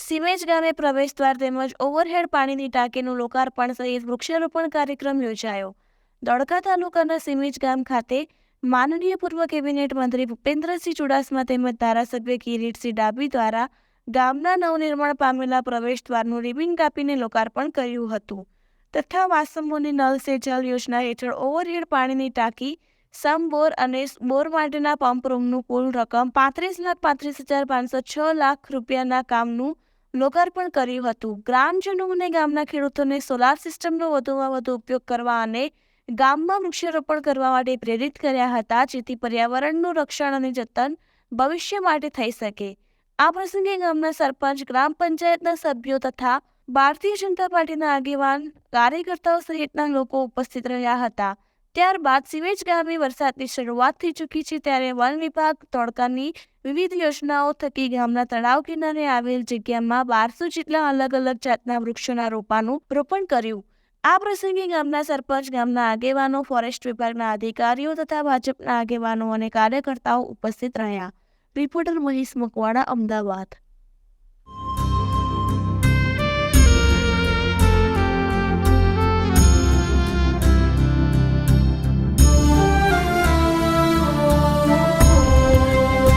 સીમેજ ગામે પ્રવેશદ્વાર તેમજ ઓવરહેડ પાણીની ટાંકીનું લોકાર્પણ સહિત વૃક્ષારોપણ કાર્યક્રમ યોજાયો. ધોળકા તાલુકાના સીમેજ ગામ ખાતે માનનીય પૂર્વ કેબિનેટ મંત્રી ભૂપેન્દ્રસિંહ ચુડાસમા તેમજ ધારાસભ્ય કિરીટસિંહ ડાભી દ્વારા ગામના નવનિર્માણ પામેલા પ્રવેશદ્વારનું રિબિન કાપીને લોકાર્પણ કર્યું હતું તથા વાસમોની નલ સે જલ યોજના હેઠળ ઓવરહેડ પાણીની ટાંકી, સમ બોર અને બોર માટેના પંપ રૂમનું કુલ રકમ 35,35,506 લાખ રૂપિયાના કામનું લોકાર્પણ કર્યું હતું. ગ્રામજનો અને ગામના ખેડૂતોને સોલાર સિસ્ટમનો વધુમાં વધુ ઉપયોગ કરવા અને ગામમાં વૃક્ષારોપણ કરવા માટે પ્રેરિત કર્યા હતા, જેથી પર્યાવરણનું રક્ષણ અને જતન ભવિષ્ય માટે થઈ શકે. આ પ્રસંગે ગામના સરપંચ, ગ્રામ પંચાયતના સભ્યો તથા ભારતીય જનતા પાર્ટીના આગેવાન, કાર્યકર્તાઓ સહિતના લોકો ઉપસ્થિત રહ્યા હતા. ત્યારબાદ સીમેજ ગામે વરસાદની શરૂઆત થઈ ચૂકી છે, ત્યારે વન વિભાગ ધોળકાની વિવિધ યોજનાઓ થકી ગામના તળાવ કિનારે આવેલ જગ્યામાં 1200 જેટલા અલગ અલગ જાતના વૃક્ષોના રોપણ કર્યું. આ પ્રસંગે ગામના સરપંચ, ગામના આગેવાનો, ફોરેસ્ટ વિભાગના અધિકારીઓ તથા ભાજપના આગેવાનો અને કાર્યકર્તાઓ ઉપસ્થિત રહ્યા. રિપોર્ટર મહેશ મકવાણા, અમદાવાદ.